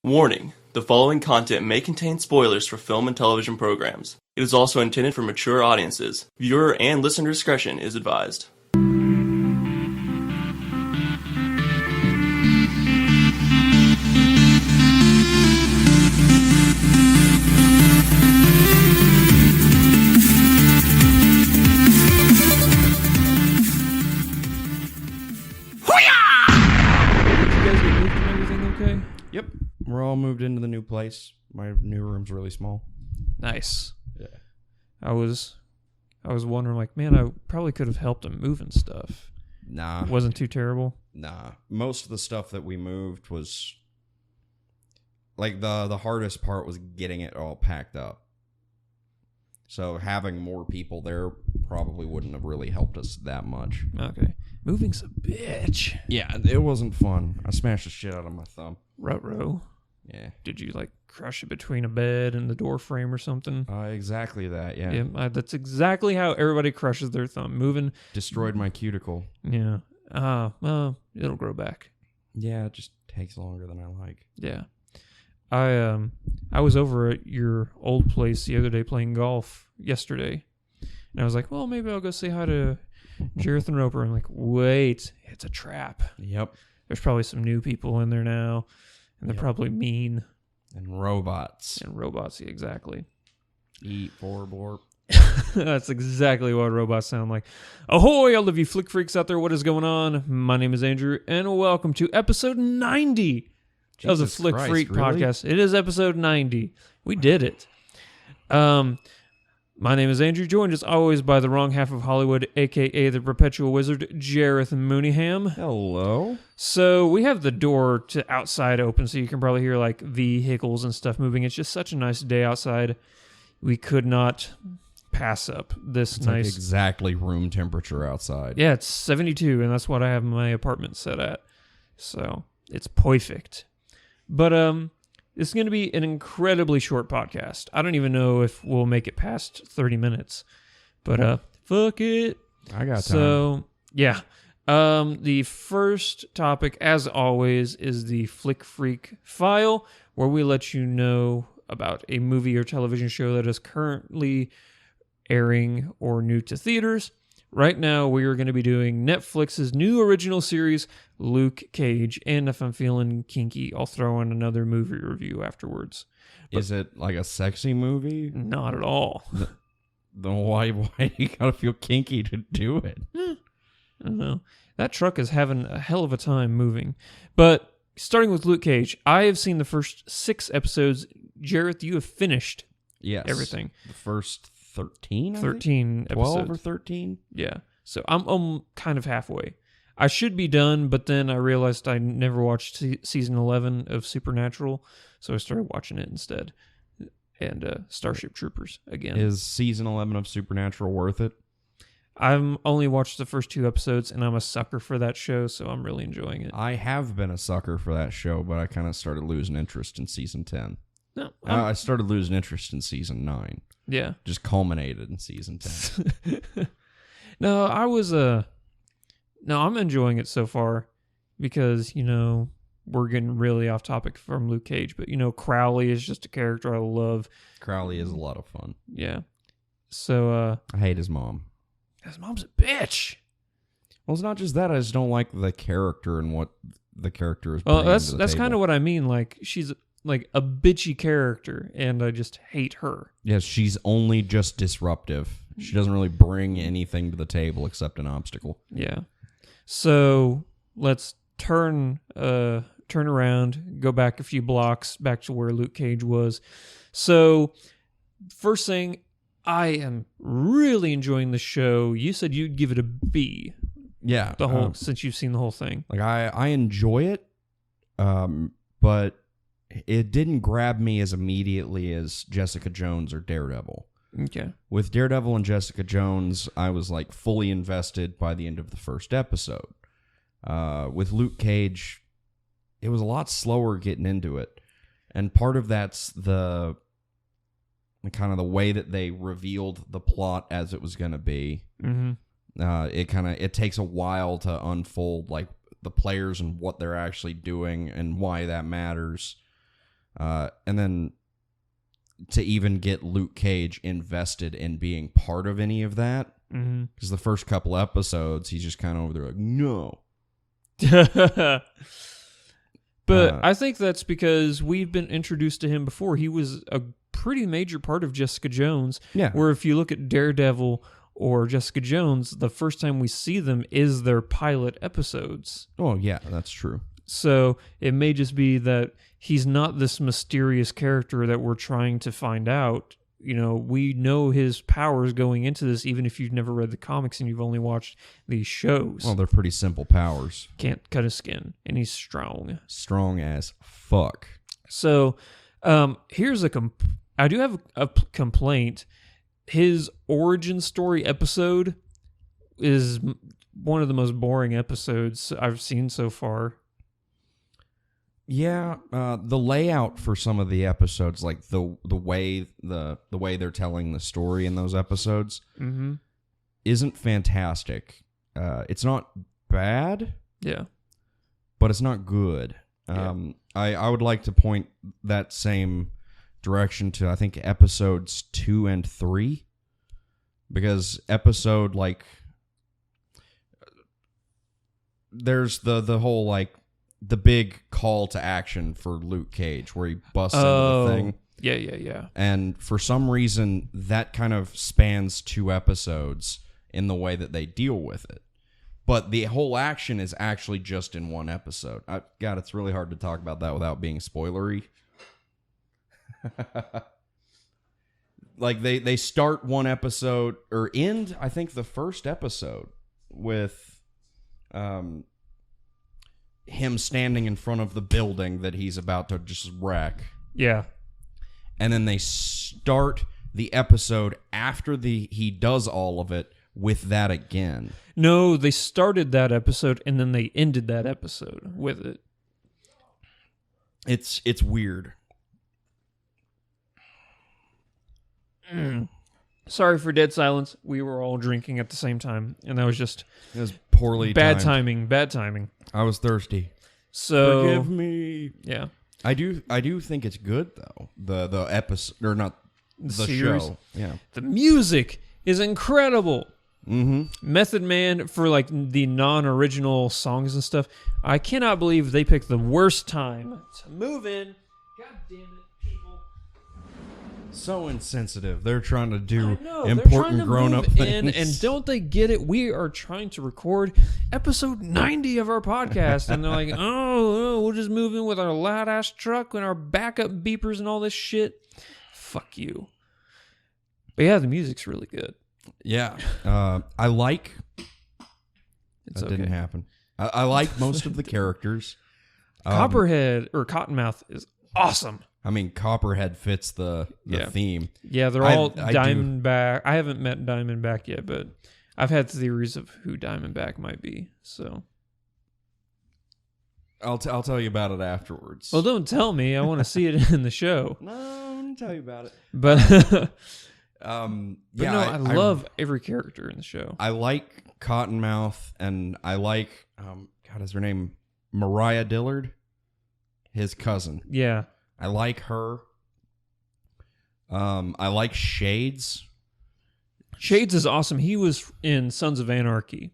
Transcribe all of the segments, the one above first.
Warning: the following content may contain spoilers for film and television programs. It is also intended for mature audiences. Viewer and listener discretion is advised. Yep, we're all moved into the new place. My new room's really small. Nice. Yeah. I was wondering, like, man, I probably could have helped him moving stuff. Nah. It wasn't too terrible. Nah. Most of the stuff that we moved was like the hardest part was getting it all packed up. So having more people there probably wouldn't have really helped us that much. Okay. Moving's a bitch. Yeah, it wasn't fun. I smashed the shit out of my thumb. Ruh-roh. Yeah. Did you, like, crush it between a bed and the door frame or something? Exactly that, yeah. Yeah, that's exactly how everybody crushes their thumb. Moving. Destroyed my cuticle. Yeah. Well, it'll grow back. Yeah, it just takes longer than I like. Yeah. I was over at your old place the other day playing golf yesterday. And I was like, well, maybe I'll go say hi to Jareth and Roper. I'm like, wait, it's a trap. Yep. There's probably some new people in there now. And they're probably mean. And robots. And robots, yeah, exactly. Eat for blorp. That's exactly what robots sound like. Ahoy, all of you flick freaks out there. What is going on? My name is Andrew, and welcome to episode 90 of the Flick Freak podcast. It is episode 90. We did it. My name is Andrew, joined as always by the wrong half of Hollywood, a.k.a. the perpetual wizard, Jareth Mooneyham. Hello. So we have the door to outside open, so you can probably hear like vehicles and stuff moving. It's just such a nice day outside. We could not pass up this it's nice... like exactly room temperature outside. Yeah, it's 72, and that's what I have my apartment set at. So it's perfect. But it's going to be an incredibly short podcast. I don't even know if we'll make it past 30 minutes. But fuck it. I got time. So, yeah. The first topic, as always, is the Flick Freak file, where we let you know about a movie or television show that is currently airing or new to theaters. Right now, we are going to be doing Netflix's new original series, Luke Cage, and if I'm feeling kinky, I'll throw in another movie review afterwards. But is it like a sexy movie? not at all. Then why you gotta feel kinky to do it? I don't know. That truck is having a hell of a time moving. But starting with Luke Cage, I have seen the first 6 episodes. Jareth, you have finished everything. The first 13? 13 episodes. 12 or 13? Yeah. So I'm kind of halfway. I should be done, but then I realized I never watched season 11 of Supernatural, so I started watching it instead. And Starship Troopers again. Is season 11 of Supernatural worth it? I've only watched the first 2 episodes, and I'm a sucker for that show, so I'm really enjoying it. I have been a sucker for that show, but I kind of started losing interest in season 10. No, I started losing interest in season 9. Yeah. Just culminated in season 10. No, I'm enjoying it so far because, we're getting really off topic from Luke Cage, but, Crowley is just a character I love. Crowley is a lot of fun. Yeah. So, I hate his mom. his mom's a bitch. Well, it's not just that. I just don't like the character and what the character is Well, bringing to the that's table. kind of what I mean. Like, she's like a bitchy character, and I just hate her. Yes, she's only just disruptive. She doesn't really bring anything to the table except an obstacle. Yeah. So let's turn around, go back a few blocks, back to where Luke Cage was. So first thing, I am really enjoying the show. You said you'd give it a B. Yeah, since you've seen the whole thing. Like I enjoy it, but it didn't grab me as immediately as Jessica Jones or Daredevil. Okay. With Daredevil and Jessica Jones, I was like fully invested by the end of the first episode. With Luke Cage, it was a lot slower getting into it. And part of that's the kind of the way that they revealed the plot as it was going to be. Mm-hmm. It takes a while to unfold like the players and what they're actually doing and why that matters. And then to even get Luke Cage invested in being part of any of that, because the first couple episodes, he's just kind of over there like, no. But I think that's because we've been introduced to him before. He was a pretty major part of Jessica Jones. Yeah. Where if you look at Daredevil or Jessica Jones, the first time we see them is their pilot episodes. Oh, yeah, that's true. So it may just be that he's not this mysterious character that we're trying to find out. You know, we know his powers going into this, even if you've never read the comics and you've only watched these shows. Well, they're pretty simple powers. Can't cut his skin, and he's strong. Strong as fuck. So here's I do have a complaint. His origin story episode is one of the most boring episodes I've seen so far. Yeah, the layout for some of the episodes, like the way they're telling the story in those episodes, isn't fantastic. It's not bad, Yeah. but it's not good. Yeah. I would like to point that same direction to, I think, episodes 2 and 3, because episode, like, there's the whole, like, the big call to action for Luke Cage where he busts into the thing. Yeah. And for some reason, that kind of spans 2 episodes in the way that they deal with it. But the whole action is actually just in 1 episode. God, it's really hard to talk about that without being spoilery. Like, they start 1 episode, or end, I think, the first episode with him standing in front of the building that he's about to just wreck. Yeah. And then they start the episode after he does all of it with that again. No, they started that episode and then they ended that episode with it. It's weird. Sorry for dead silence. We were all drinking at the same time, and that was just It was poorly bad timed. Bad timing. I was thirsty. So Forgive me. Yeah. I do think it's good though. The episode, or not the series. show. Yeah. The music is incredible. Mm-hmm. Method Man, for like the non-original songs and stuff, I cannot believe they picked the worst time to move in. God damn it, people. So insensitive. They're trying to do No, important grown-up things. and don't they get it? We are trying to record episode 90 of our podcast, and they're like, oh, we'll just move in with our loud-ass truck and our backup beepers and all this shit. Fuck you. But yeah, the music's really good. Yeah. I like... It's that okay. didn't happen. I like most of the characters. Copperhead, or Cottonmouth, is awesome. I mean, Copperhead fits the Yeah. theme. Yeah, they're all Diamondback. I haven't met Diamondback yet, but I've had theories of who Diamondback might be. So, I'll tell you about it afterwards. well, don't tell me. I want to see it in the show. No, I'm gonna tell you about it. But, Yeah, no, I love every character in the show. I like Cottonmouth, and I like God, is her name Mariah Dillard? His cousin. Yeah, I like her. I like Shades. Shades is awesome. He was in Sons of Anarchy.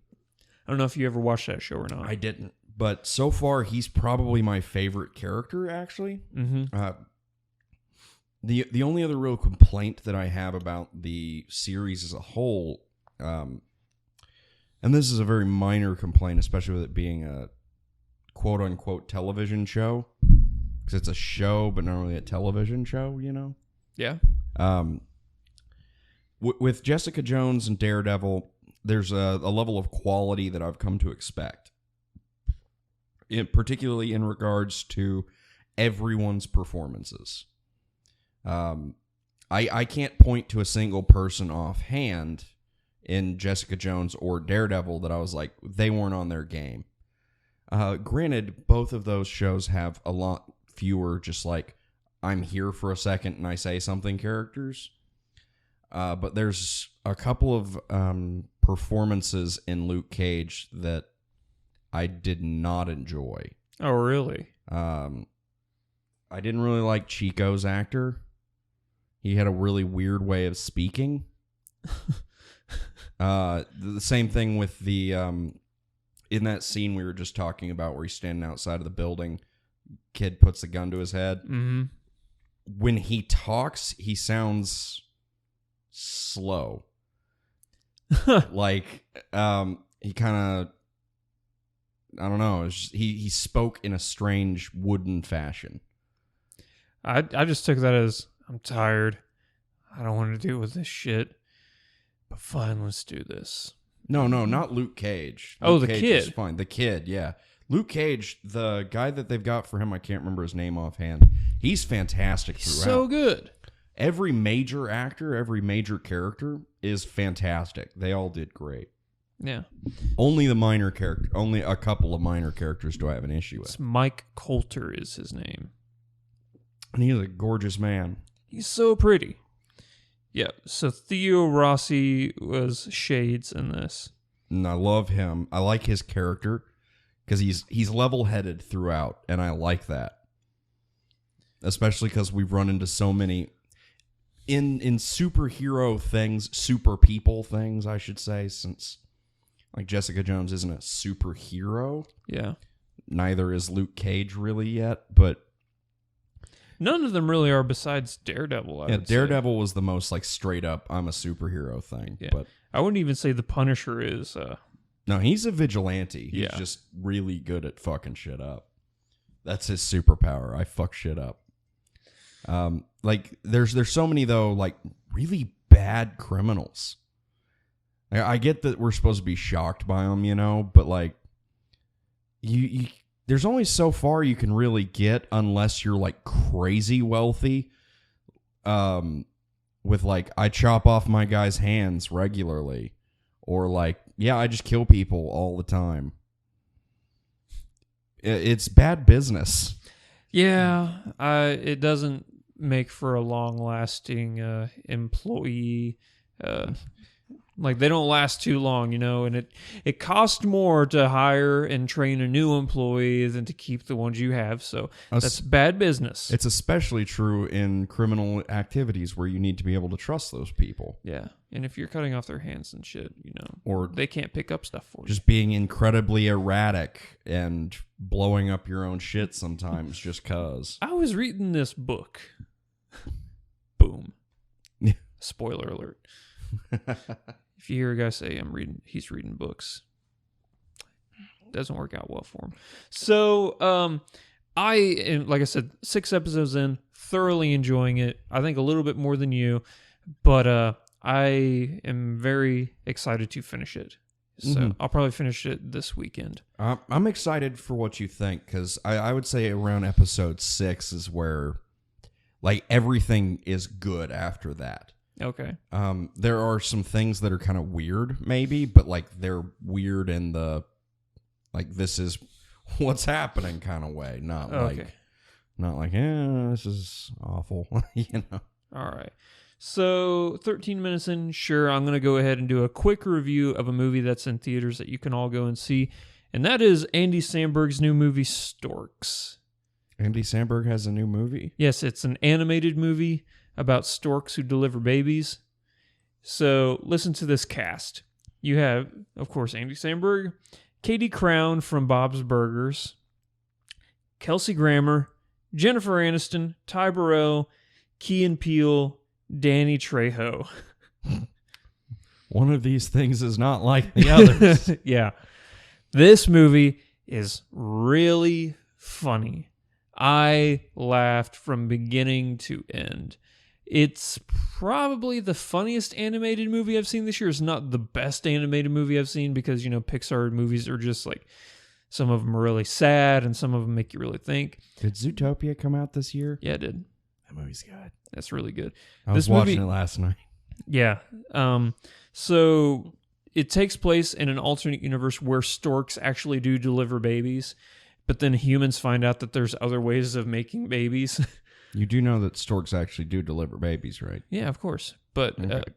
I don't know if you ever watched that show or not. I didn't, but so far he's probably my favorite character. Actually, the only other real complaint that I have about the series as a whole, and this is a very minor complaint, especially with it being a quote unquote television show, because it's a show but not really a television show, you know. Yeah. With Jessica Jones and Daredevil, there's a level of quality that I've come to expect, particularly in regards to everyone's performances. I can't point to a single person offhand in Jessica Jones or Daredevil that I was like, they weren't on their game. Granted, both of those shows have a lot fewer just like, I'm here for a second and I say something characters. But there's a couple of performances in Luke Cage that I did not enjoy. Oh, really? I didn't really like Chico's actor. He had a really weird way of speaking. The same thing with the in that scene we were just talking about where he's standing outside of the building, kid puts a gun to his head. Mm-hmm. When he talks, he sounds slow. Like he kind of, I don't know, he spoke in a strange wooden fashion. I just took that as, I'm tired. I don't want to deal with this shit. But fine, let's do this. No, not Luke Cage. Oh, Luke the Cage kid. is fine. The kid, yeah. Luke Cage, the guy that they've got for him, I can't remember his name offhand. He's fantastic throughout. So good. Every major actor, every major character is fantastic. They all did great. Yeah. Only a couple of minor characters do I have an issue with. It's Mike Coulter is his name. And he's a gorgeous man. He's so pretty. Yeah, so Theo Rossi was Shades in this. And I love him. I like his character because he's level-headed throughout, and I like that. Especially because we've run into so many in superhero things, super people things, I should say, since like Jessica Jones isn't a superhero. Yeah. Neither is Luke Cage really yet, but none of them really are besides Daredevil, I would say. Daredevil was the most like straight up I'm a superhero thing. Yeah. But I wouldn't even say the Punisher is no, he's a vigilante. He's Yeah. just really good at fucking shit up. That's his superpower. I fuck shit up. Like there's so many though, like really bad criminals. I get that we're supposed to be shocked by them, you know, but like you there's only so far you can really get unless you're like crazy wealthy. With like I chop off my guy's hands regularly, or like I just kill people all the time. It's bad business. Yeah, it doesn't make for a long-lasting employee. Like they don't last too long, you know, and it costs more to hire and train a new employee than to keep the ones you have. So that's bad business. It's especially true in criminal activities where you need to be able to trust those people. Yeah, and if you're cutting off their hands and shit, you know, Or they can't pick up stuff for you. just being incredibly erratic and blowing up your own shit sometimes just cause. I was reading this book. Boom. Yeah. Spoiler alert. If you hear a guy say he's reading books, doesn't work out well for him. So, I am, like I said, 6 episodes in, thoroughly enjoying it. I think a little bit more than you, but I am very excited to finish it. So I'll probably finish it this weekend. I'm excited for what you think because I would say around episode 6 is where like everything is good after that. Okay. There are some things that are kind of weird, maybe, but like they're weird in the like this is what's happening kind of way, not like this is awful, you know. All right. So 13 minutes in, sure, I'm going to go ahead and do a quick review of a movie that's in theaters that you can all go and see, and that is Andy Samberg's new movie Storks. Andy Samberg has a new movie? Yes, it's an animated movie about storks who deliver babies. So listen to this cast. You have, of course, Andy Samberg, Katie Crown from Bob's Burgers, Kelsey Grammer, Jennifer Aniston, Ty Burrell, Key and Peele, Danny Trejo. One of these things is not like the others. Yeah. This movie is really funny. I laughed from beginning to end. It's probably the funniest animated movie I've seen this year. It's not the best animated movie I've seen because, you know, Pixar movies are just like, some of them are really sad and some of them make you really think. Did Zootopia come out this year? Yeah, it did. That movie's good. That's really good. I was watching it last night. Yeah. So it takes place in an alternate universe where storks actually do deliver babies, but then humans find out that there's other ways of making babies. You do know that storks actually do deliver babies, right? Yeah, of course. But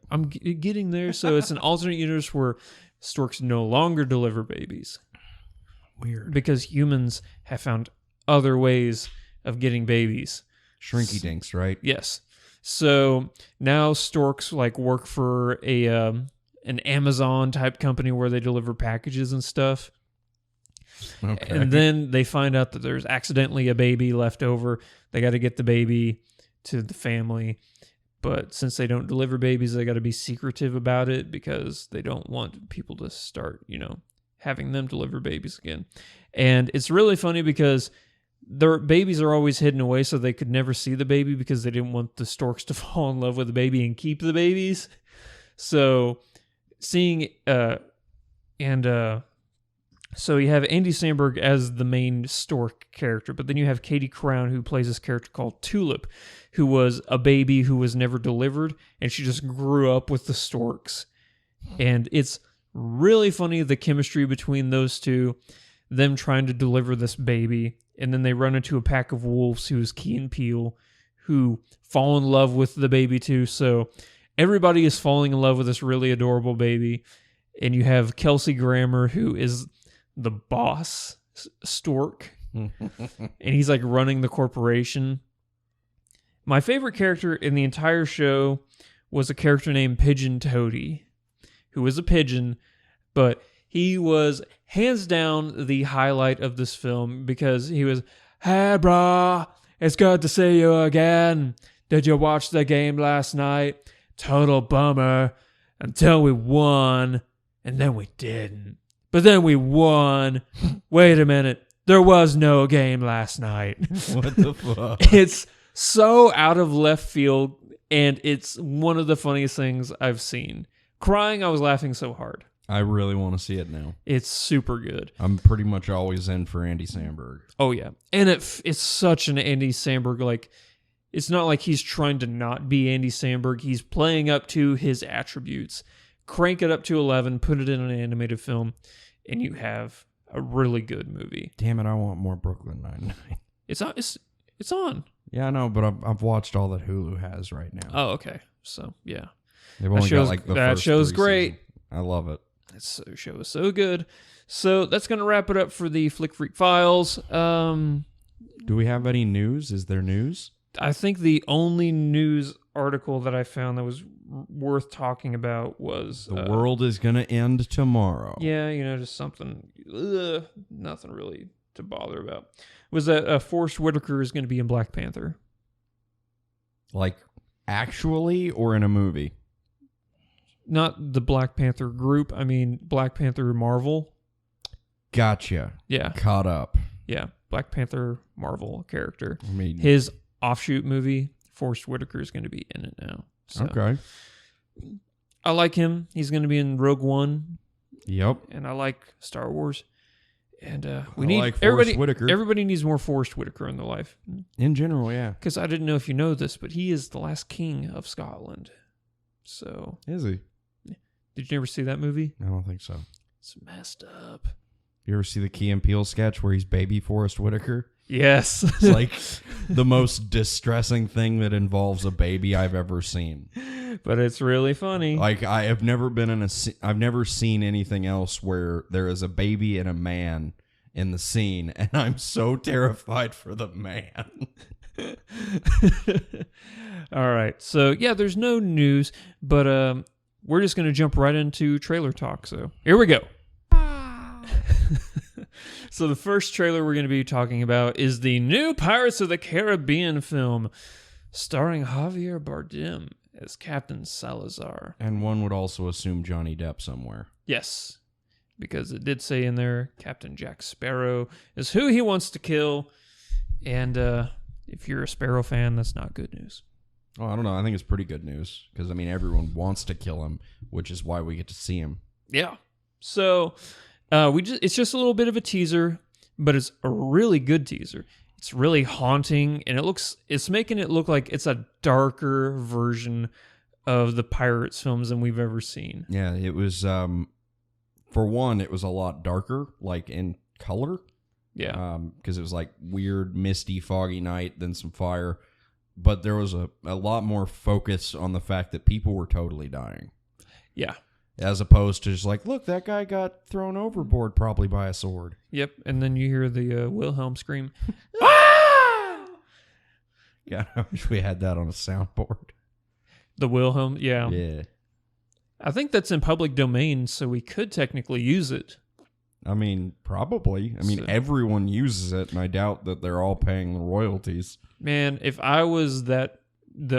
I'm getting there. So it's an alternate universe where storks no longer deliver babies. Weird. Because humans have found other ways of getting babies. Shrinky dinks, right? Yes. So now storks like work for an Amazon type company where they deliver packages and stuff. Okay. And then they find out that there's accidentally a baby left over. They got to get the baby to the family. But since they don't deliver babies, they got to be secretive about it because they don't want people to start, having them deliver babies again. And it's really funny because their babies are always hidden away so they could never see the baby because they didn't want the storks to fall in love with the baby and keep the babies. So seeing, so you have Andy Samberg as the main stork character, but then you have Katie Crown, who plays this character called Tulip, who was a baby who was never delivered, and she just grew up with the storks. And it's really funny, the chemistry between those two, them trying to deliver this baby, and then they run into a pack of wolves, who is Key and Peele, who fall in love with the baby too. So everybody is falling in love with this really adorable baby. And you have Kelsey Grammer, who is the boss stork, and he's like running the corporation. My favorite character in the entire show was a character named Pigeon Toady, who was a pigeon, but he was hands down the highlight of this film because he was, "Hey, brah, it's good to see you again. Did you watch the game last night? Total bummer. Until we won, and then we didn't. But then we won. Wait a minute. There was no game last night." What the fuck? It's so out of left field, and it's one of the funniest things I've seen. Crying, I was laughing so hard. I really want to see it now. It's super good. I'm pretty much always in for Andy Samberg. Oh, yeah. And it's such an Andy Samberg, like, it's not like he's trying to not be Andy Samberg. He's playing up to his attributes. Crank it up to 11, put it in an animated film, and you have a really good movie. Damn it, I want more Brooklyn Nine-Nine. It's on. It's on. Yeah, I know, but I've watched all that Hulu has right now. Oh, okay. So, yeah. They've only got like the that first show's 3 great. seasons. I love it. That show is so good. So that's going to wrap it up for the Flick Freak Files. Do we have any news? Is there news? I think the only news article that I found that was worth talking about was... The world is going to end tomorrow. Yeah, just something... nothing really to bother about. Was that Forrest Whitaker is going to be in Black Panther. Like, actually, or in a movie? Not the Black Panther group. I mean, Black Panther Marvel. Gotcha. Yeah. Caught up. Yeah. Black Panther Marvel character. I mean, His offshoot movie, Forrest Whitaker, is going to be in it now. So, okay. I like him. He's going to be in Rogue One. Yep. And I like Star Wars. And we I need like Forrest Whitaker. Everybody needs more Forrest Whitaker in their life. In general, yeah. Because I didn't know if you know this, but he is the last king of Scotland. So, Is he? did you ever see that movie? I don't think so. It's messed up. You ever see the Key and Peele sketch where he's baby Forrest Whitaker? Yes. It's like the most distressing thing that involves a baby I've ever seen. But it's really funny. Like, I have never been in I've never seen anything else where there is a baby and a man in the scene, and I'm so terrified for the man. All right. So, yeah, there's no news, but we're just going to jump right into trailer talk. So, here we go. So, the first trailer we're going to be talking about is the new Pirates of the Caribbean film starring Javier Bardem as Captain Salazar. And one would also assume Johnny Depp somewhere. Yes, because it did say in there Captain Jack Sparrow is who he wants to kill. And if you're a Sparrow fan, that's not good news. Oh, I don't know. I think it's pretty good news because, I mean, everyone wants to kill him, which is why we get to see him. Yeah. So it's just a little bit of a teaser, but it's a really good teaser. It's really haunting, and it's making it look like it's a darker version of the Pirates films than we've ever seen. Yeah, it was, for one, it was a lot darker, like in color. Yeah. Because it was like weird, misty, foggy night, then some fire. But there was a lot more focus on the fact that people were totally dying. Yeah. As opposed to just like, look, that guy got thrown overboard probably by a sword. Yep. And then you hear the Wilhelm scream. Ah! Yeah, I wish we had that on a soundboard. The Wilhelm, yeah. Yeah. I think that's in public domain, so we could technically use it. I mean, probably. I mean, So- everyone uses it, and I doubt that they're all paying the royalties. Man, if I was the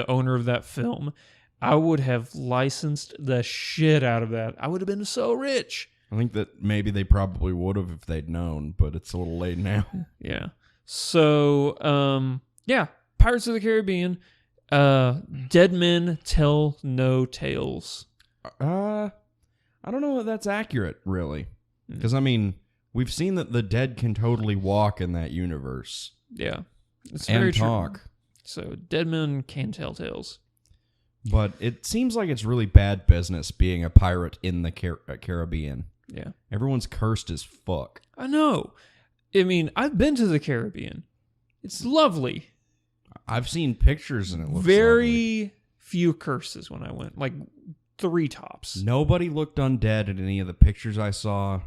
owner of that film, I would have licensed the shit out of that. I would have been so rich. I think that maybe they probably would have if they'd known, but it's a little late now. Yeah. So, yeah, Pirates of the Caribbean. Dead Men Tell No Tales. I don't know if that's accurate, really. Because, I mean, we've seen that the dead can totally walk in that universe. Yeah. It's And very true. talk. So, Dead Men Can Tell Tales. But it seems like it's really bad business being a pirate in the Caribbean. Yeah. Everyone's cursed as fuck. I know. I mean, I've been to the Caribbean. It's lovely. I've seen pictures and it looks Very lovely. few curses when I went. Like 3 tops. Nobody looked undead in any of the pictures I saw.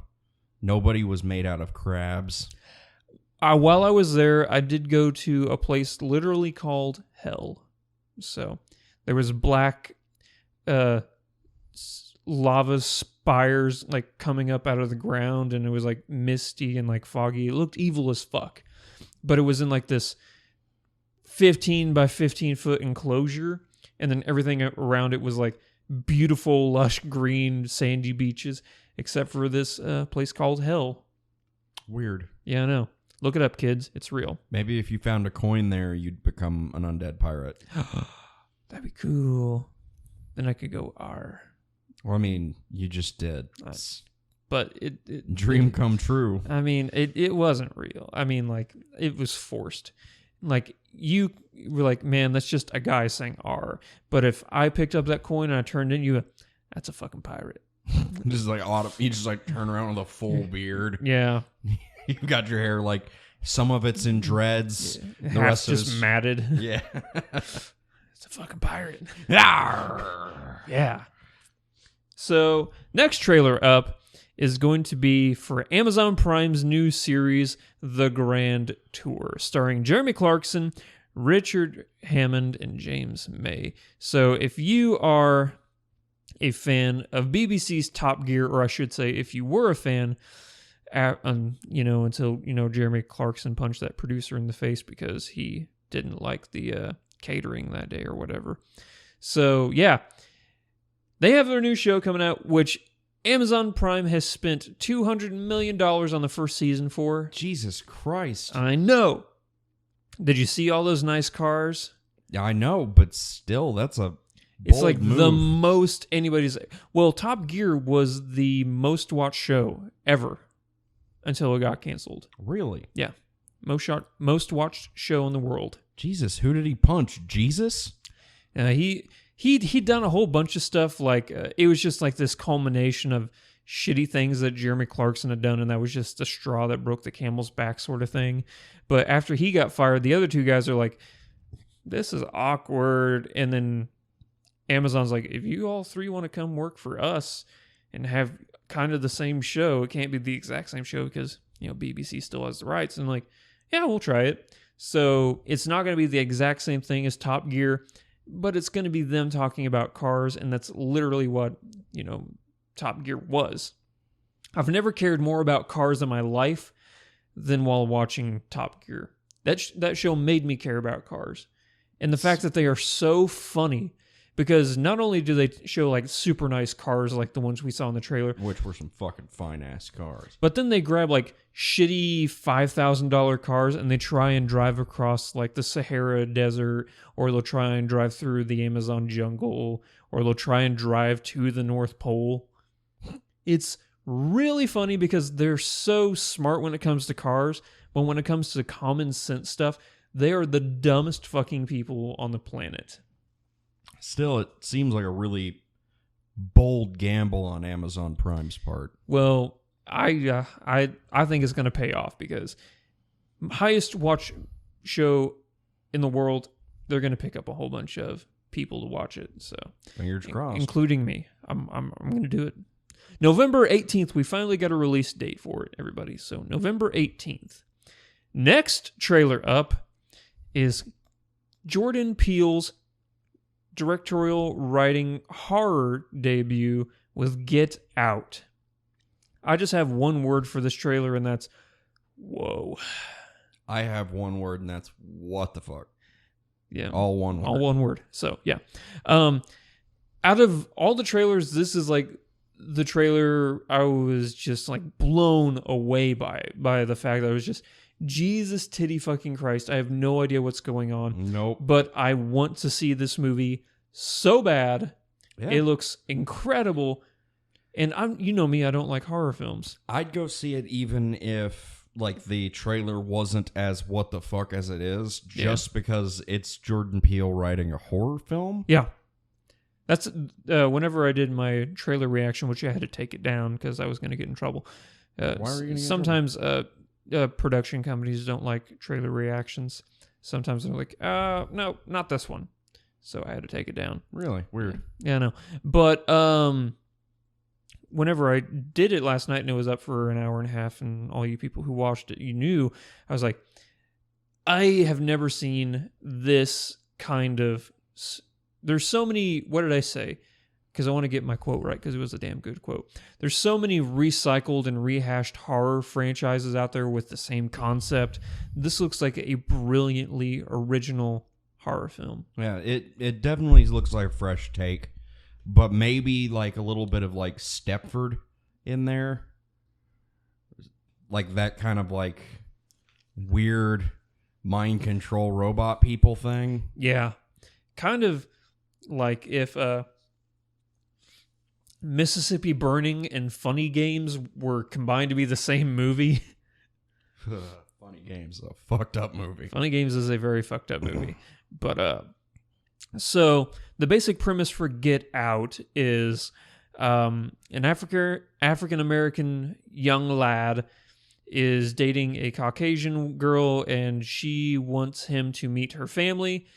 Nobody was made out of crabs. While I was there, I did go to a place literally called Hell. So there was black lava spires like coming up out of the ground, and it was like misty and like foggy. It looked evil as fuck, but it was in like this 15 by 15 foot enclosure, and then everything around it was like beautiful, lush green, sandy beaches, except for this place called Hell. Weird. Yeah, I know. Look it up, kids. It's real. Maybe if you found a coin there, you'd become an undead pirate. That'd be cool. Then I could go R. Well, I mean, you just did. It's But it dream come true. I mean, it wasn't real. I mean, like, it was forced. Like, you were like, man, that's just a guy saying R. But if I picked up that coin and I turned in you, that's a fucking pirate. Just like autumn. You just like turn around with a full beard. Yeah. You got your hair like some of it's in dreads. The Half rest just is matted. yeah. It's a fucking pirate. Arr. Yeah. So, next trailer up is going to be for Amazon Prime's new series, The Grand Tour, starring Jeremy Clarkson, Richard Hammond, and James May. So, if you are a fan of BBC's Top Gear, or I should say, if you were a fan, until Jeremy Clarkson punched that producer in the face because he didn't like the catering that day or whatever. So, yeah. They have their new show coming out, which Amazon Prime has spent $200 million on the first season for. Jesus Christ. I know. Did you see all those nice cars? I know, but still, that's a It's bold like move. the most anybody's... Well, Top Gear was the most watched show ever until it got canceled. Really? Yeah. Most watched show in the world. Jesus, who did he punch? Jesus? He'd done a whole bunch of stuff, like it was just like this culmination of shitty things that Jeremy Clarkson had done, and that was just the straw that broke the camel's back sort of thing. But after he got fired, the other 2 guys are like, this is awkward. And then Amazon's like, if you all 3 want to come work for us and have kind of the same show, it can't be the exact same show because, BBC still has the rights. And like, yeah, we'll try it. So it's not going to be the exact same thing as Top Gear, but it's going to be them talking about cars, and that's literally what, Top Gear was. I've never cared more about cars in my life than while watching Top Gear. That show made me care about cars. And the fact that they are so funny, because not only do they show like super nice cars like the ones we saw in the trailer, Which were some fucking fine-ass cars. but then they grab like shitty $5,000 cars and they try and drive across like the Sahara Desert, or they'll try and drive through the Amazon jungle, or they'll try and drive to the North Pole. It's really funny because they're so smart when it comes to cars, but when it comes to common sense stuff, they are the dumbest fucking people on the planet. Still, it seems like a really bold gamble on Amazon Prime's part. Well, I think it's going to pay off because highest watch show in the world, they're going to pick up a whole bunch of people to watch it. So, Fingers crossed. including me, I'm going to do it. November 18th, we finally got a release date for it, everybody. So November 18th. Next trailer up is Jordan Peele's directorial writing horror debut with Get Out. I just have one word for this trailer, and that's whoa. I have one word, and that's what the fuck. Yeah. All one word. All one word. So, yeah. Out of all the trailers, this is like the trailer I was just like blown away by the fact that I was just, Jesus titty fucking Christ. I have no idea what's going on. Nope. But I want to see this movie so bad. Yeah. It looks incredible. And you know me, I don't like horror films. I'd go see it even if like the trailer wasn't as what the fuck as it is, just because it's Jordan Peele writing a horror film. Yeah. That's whenever I did my trailer reaction, which I had to take it down because I was going to get in trouble. Why were you going to get sometimes production companies don't like trailer reactions. Sometimes they're like, no, not this one. So I had to take it down. Really? Weird. Yeah, I know. But whenever I did it last night and it was up for an hour and a half, and all you people who watched it, you knew, I was like, I have never seen this kind of... There's so many... What did I say? Because I want to get my quote right, because it was a damn good quote. There's so many recycled and rehashed horror franchises out there with the same concept. This looks like a brilliantly original horror film. Yeah, it definitely looks like a fresh take, but maybe like a little bit of like Stepford in there. Like that kind of like weird mind control robot people thing. Yeah. Kind of like if Mississippi Burning and Funny Games were combined to be the same movie. Funny Games is a fucked up movie. Funny Games is a very fucked up movie. But so the basic premise for Get Out is an African American young lad is dating a Caucasian girl, and she wants him to meet her family.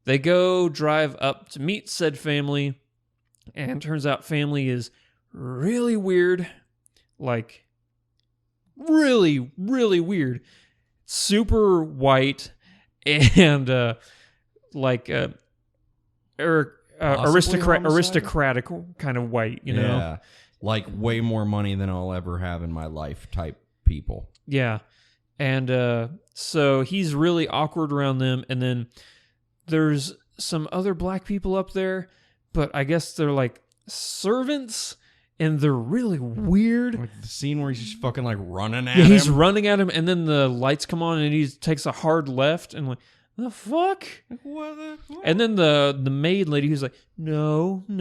They go drive up to meet said family, and turns out family is really weird. Like, really, really weird. Super white and aristocratic kind of white, you know? Yeah, like way more money than I'll ever have in my life type people. Yeah. And so he's really awkward around them, and then there's some other black people up there, but I guess they're like servants, and they're really weird. Like the scene where he's just fucking like running at Yeah, him. he's running at him, and then the lights come on, and he takes a hard left, and like, the fuck? What the fuck? And then the maid lady who's like, no. I'm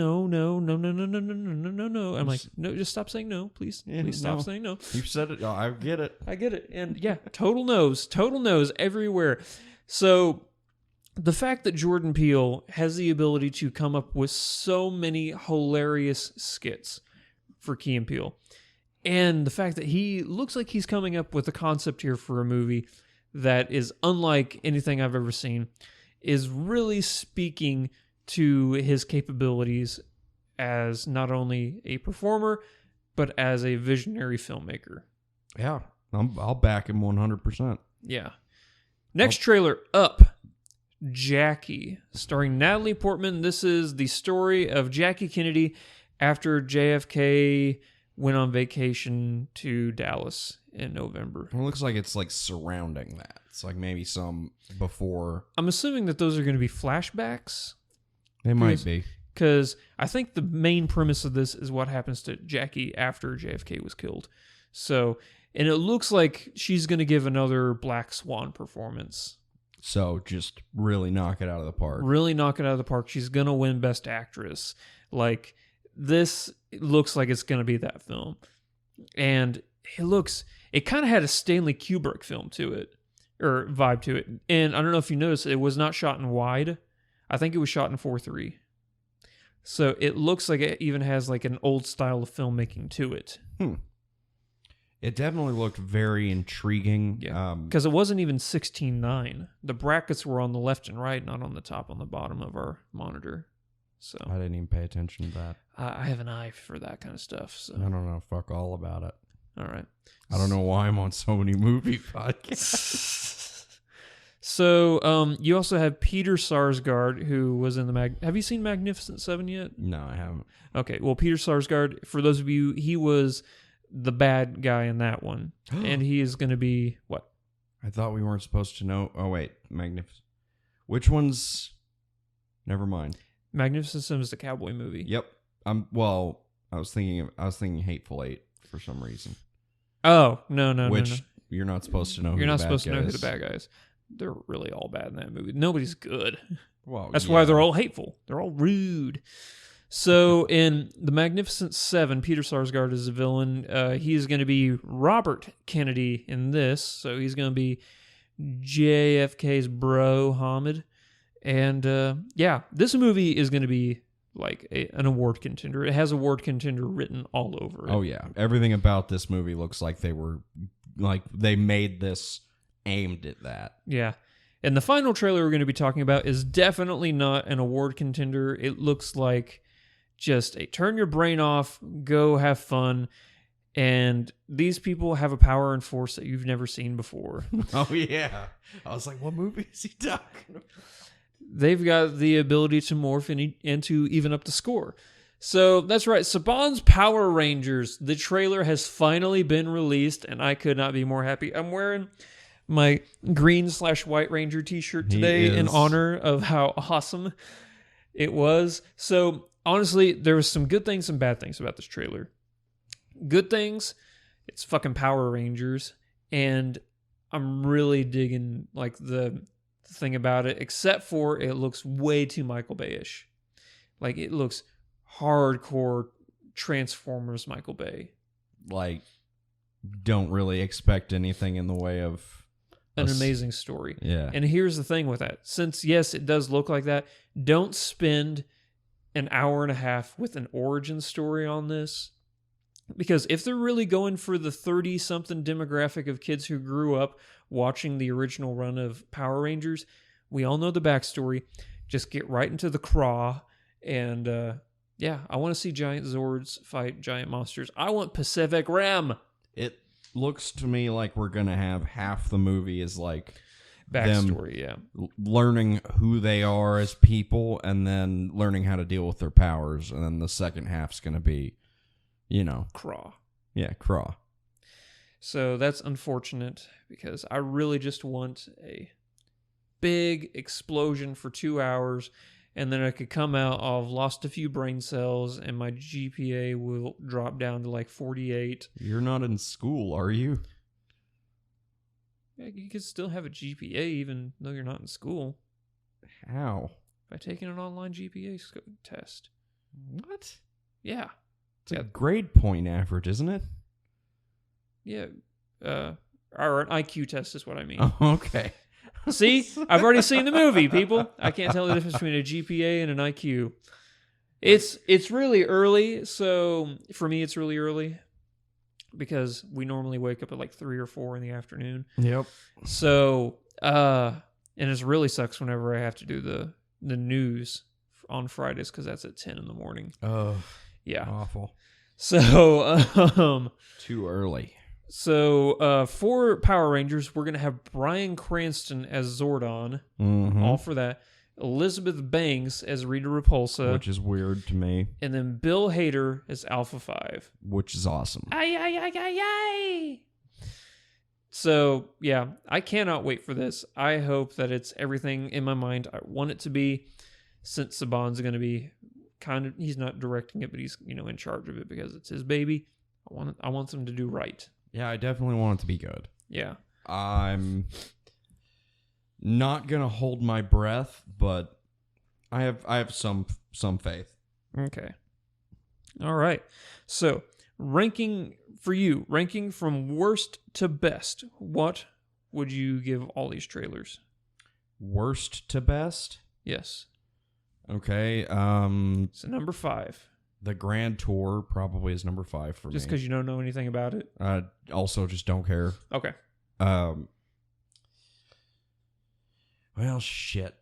like, no, just stop saying no, please. Yeah, please stop no. saying no. You said it. I get it. I get it. And yeah, total no's everywhere. So the fact that Jordan Peele has the ability to come up with so many hilarious skits for Key and Peele, and the fact that he looks like he's coming up with a concept here for a movie that is unlike anything I've ever seen, is really speaking to his capabilities as not only a performer, but as a visionary filmmaker. Yeah, I'll back him 100%. Yeah. Next trailer up, Jackie, starring Natalie Portman. This is the story of Jackie Kennedy after JFK went on vacation to Dallas in November. It looks like it's like surrounding that. It's like maybe some before. I'm assuming that those are going to be flashbacks. They might be. Because I think the main premise of this is what happens to Jackie after JFK was killed. So, and it looks like she's going to give another Black Swan performance. So just really knock it out of the park. Really knock it out of the park. She's going to win Best Actress. Like, this looks like it's going to be that film. And it kind of had a Stanley Kubrick film to it, or vibe to it. And I don't know if you noticed, it was not shot in wide. I think it was shot in 4:3. So it looks like it even has like an old style of filmmaking to it. It definitely looked very intriguing. Yeah, because it wasn't even 16:9. The brackets were on the left and right, not on the top on the bottom of our monitor. So I didn't even pay attention to that. I have an eye for that kind of stuff. So I don't know. Fuck all about it. all right. I don't know why I'm on so many movie podcasts. So you also have Peter Sarsgaard, who was in the Have you seen Magnificent Seven yet? No, I haven't. Okay, well, Peter Sarsgaard, for those of you, he was the bad guy in that one. And he is going to be, what? I thought we weren't supposed to know. Oh, wait. Magnificent. Which one's... Never mind. Magnificent Seven is the cowboy movie. Yep. I was thinking Hateful Eight for some reason. Oh, no. Which you're not supposed to know. You're not supposed to know who the bad guys. They're really all bad in that movie. Nobody's good. Well, that's why they're all hateful. They're all rude. So in the Magnificent Seven, Peter Sarsgaard is the villain. He's going to be Robert Kennedy in this. So he's going to be JFK's bro, Hamid. And this movie is going to be like an award contender. It has award contender written all over it. Oh yeah, everything about this movie looks like they made this aimed at that. Yeah. And the final trailer we're going to be talking about is definitely not an award contender. It looks like just a turn your brain off, go have fun. And these people have a power and force that you've never seen before. Oh yeah. I was like, what movie is he talking about? They've got the ability to morph and to even up the score. So that's right. Saban's Power Rangers. The trailer has finally been released, and I could not be more happy. I'm wearing my green/white Ranger t-shirt today in honor of how awesome it was. So honestly, there was some good things and bad things about this trailer. Good things, it's fucking Power Rangers, and I'm really digging like the thing about it, except for it looks way too Michael Bay-ish. Like it looks hardcore Transformers Michael Bay. Like, don't really expect anything in the way of an amazing story. Yeah. And here's the thing with that. Since, yes, it does look like that, don't spend an hour and a half with an origin story on this. Because if they're really going for the 30-something demographic of kids who grew up watching the original run of Power Rangers, we all know the backstory. Just get right into the craw. And, I want to see giant Zords fight giant monsters. I want Pacific Rim. It looks to me like we're going to have half the movie is like backstory, learning who they are as people and then learning how to deal with their powers. And then the second half's going to be, Craw. Yeah, Craw. So that's unfortunate because I really just want a big explosion for 2 hours and then I could come out, I've lost a few brain cells and my GPA will drop down to like 48. You're not in school, are you? Yeah, you could still have a GPA even though you're not in school. How? By taking an online GPA test. What? Yeah. It's a grade point average, isn't it? Yeah. Or an IQ test is what I mean. Oh, okay. See? I've already seen the movie, people. I can't tell the difference between a GPA and an IQ. It's really early, so for me it's really early because we normally wake up at like 3 or 4 in the afternoon. Yep. So, and it really sucks whenever I have to do the news on Fridays because that's at 10 in the morning. Oh. Yeah. Awful. So, too early. So, for Power Rangers, we're going to have Bryan Cranston as Zordon. Mm-hmm. All for that. Elizabeth Banks as Rita Repulsa. Which is weird to me. And then Bill Hader as Alpha 5. Which is awesome. Ay, ay, ay, ay, ay. So, yeah, I cannot wait for this. I hope that it's everything in my mind I want it to be, since Saban's going to be he's not directing it, but he's, in charge of it because it's his baby. I want them to do right. Yeah, I definitely want it to be good. Yeah. I'm not going to hold my breath, but I have some faith. Okay. All right. So, ranking from worst to best, what would you give all these trailers? Worst to best? Yes. Okay. So number 5. The Grand Tour probably is number 5 for me. Just because you don't know anything about it? Also, just don't care. Okay. Well, shit.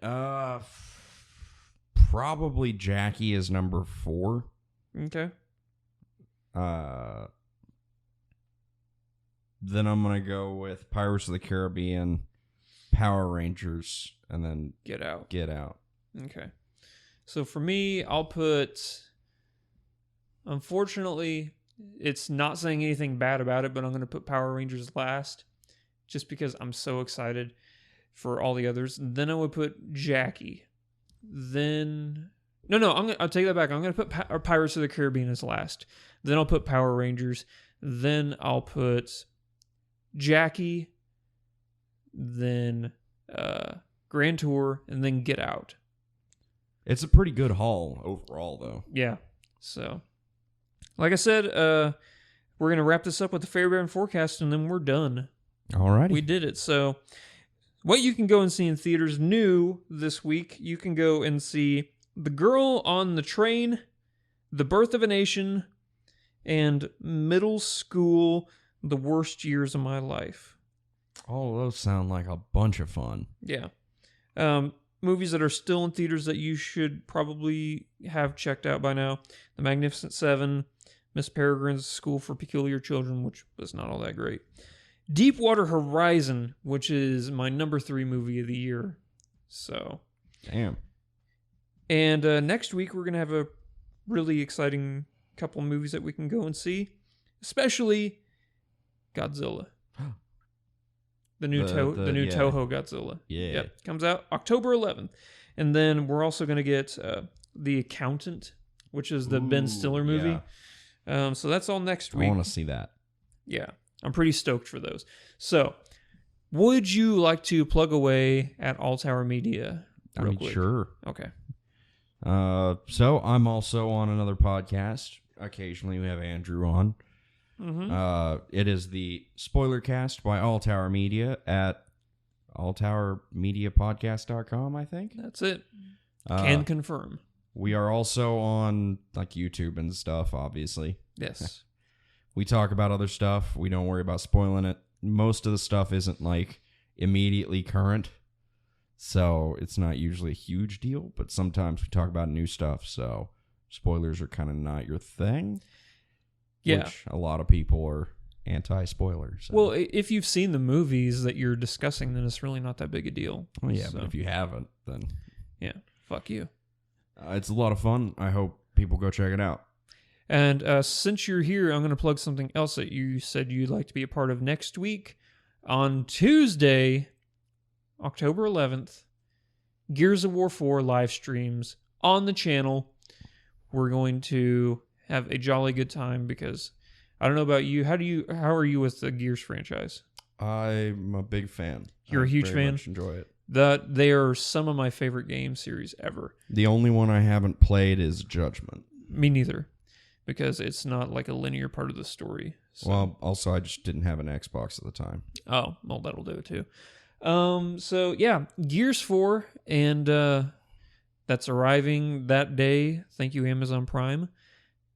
Probably Jackie is number 4. Okay. Then I'm gonna go with Pirates of the Caribbean, Power Rangers, and then Get Out. Get Out. Okay. So for me, I'll put... Unfortunately, it's not saying anything bad about it, but I'm going to put Power Rangers last just because I'm so excited for all the others. Then I would put Jackie. Then... No, I'll take that back. I'm going to put Pirates of the Caribbean as last. Then I'll put Power Rangers. Then I'll put Jackie. Then Grand Tour. And then Get Out. It's a pretty good haul overall, though. Yeah. So... Like I said, we're going to wrap this up with the Fairbairn forecast, and then we're done. Alrighty. We did it. So what you can go and see in theaters new this week, you can go and see The Girl on the Train, The Birth of a Nation, and Middle School, The Worst Years of My Life. All of those sound like a bunch of fun. Yeah. Movies that are still in theaters that you should probably have checked out by now. The Magnificent Seven, Miss Peregrine's School for Peculiar Children, which was not all that great. Deepwater Horizon, which is my number 3 movie of the year. So, Damn. and next week we're going to have a really exciting couple movies that we can go and see, especially Godzilla. The new Toho Godzilla. Yeah. Yep. Comes out October 11th. And then we're also going to get The Accountant, which is the Ben Stiller movie. Yeah. So that's all next I week. want to see that. Yeah. I'm pretty stoked for those. So, would you like to plug away at All Tower Media? Real quick? Sure. Okay. So I'm also on another podcast. Occasionally we have Andrew on. Mm-hmm. It is the Spoiler Cast by All Tower Media at alltowermediapodcast.com, I think. That's it. Can confirm. We are also on like YouTube and stuff, obviously. Yes. We talk about other stuff. We don't worry about spoiling it. Most of the stuff isn't like immediately current, so it's not usually a huge deal, but sometimes we talk about new stuff, so spoilers are kind of not your thing. Yeah. Which a lot of people are anti-spoilers. So. Well, if you've seen the movies that you're discussing, then it's really not that big a deal. Well, yeah, So, but if you haven't, then yeah, fuck you. it's a lot of fun. I hope people go check it out. And since you're here, I'm going to plug something else that you said you'd like to be a part of next week. On Tuesday, October 11th, Gears of War 4 live streams on the channel. We're going to have a jolly good time because I don't know about you. How are you with the Gears franchise? I'm a big fan. You're a huge very fan? much enjoy it. They are some of my favorite game series ever. The only one I haven't played is Judgment. Me neither, because it's not like a linear part of the story. So. Well, also I just didn't have an Xbox at the time. Oh, well, that'll do it too. So yeah, Gears 4, and that's arriving that day. Thank you, Amazon Prime.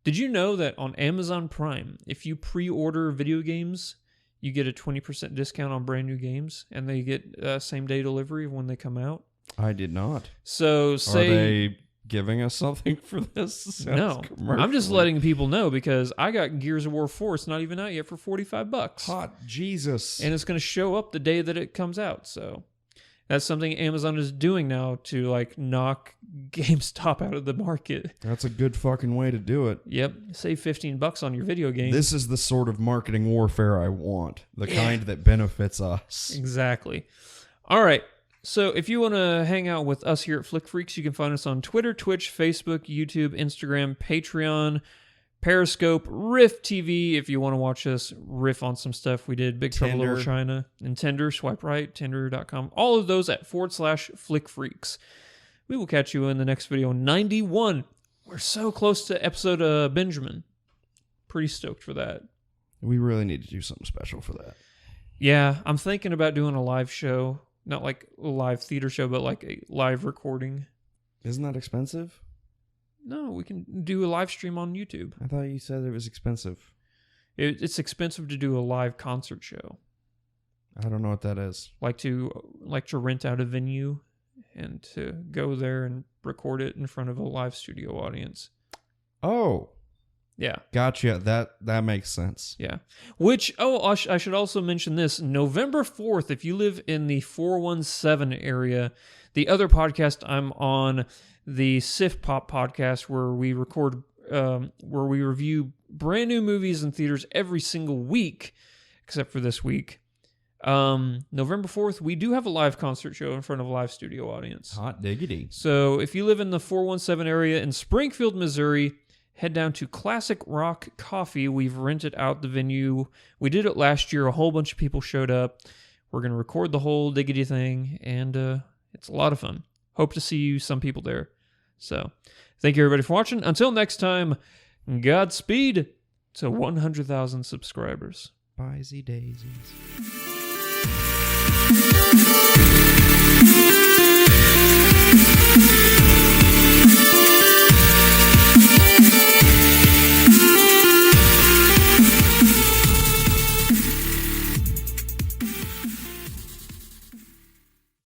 Did you know that on Amazon Prime, if you pre-order video games, you get a 20% discount on brand new games, and they get same-day delivery when they come out? I did not. So say... Are they giving us something for this? No, I'm just letting people know because I got Gears of War 4. It's not even out yet for $45. Hot Jesus. And it's going to show up the day that it comes out. So that's something Amazon is doing now to like knock GameStop out of the market. That's a good fucking way to do it. Yep, save $15 on your video game. This is the sort of marketing warfare I want. The kind that benefits us. Exactly. All right. So if you want to hang out with us here at Flick Freaks, you can find us on Twitter, Twitch, Facebook, YouTube, Instagram, Patreon, Periscope, Riff TV. If you want to watch us riff on some stuff we did, Big Trouble in Little China, and Tinder, swipe right, Tinder.com. All of those at /Flick Freaks. We will catch you in the next video, 91. We're so close to episode Benjamin. Pretty stoked for that. We really need to do something special for that. Yeah, I'm thinking about doing a live show. Not like a live theater show, but like a live recording. Isn't that expensive? No, we can do a live stream on YouTube. I thought you said it was expensive. It's expensive to do a live concert show. I don't know what that is. Like to rent out a venue and to go there and record it in front of a live studio audience. Oh, Yeah. Gotcha. That makes sense. Yeah. Which, I should also mention this. November 4th, if you live in the 417 area, the other podcast I'm on, the Sif Pop podcast, where we review brand new movies in theaters every single week, except for this week. November 4th, we do have a live concert show in front of a live studio audience. Hot diggity. So if you live in the 417 area in Springfield, Missouri, head down to Classic Rock Coffee. We've rented out the venue. We did it last year. A whole bunch of people showed up. We're going to record the whole diggity thing, and it's a lot of fun. Hope to see some people there. So thank you, everybody, for watching. Until next time, Godspeed to 100,000 subscribers. Bye-zy daisies.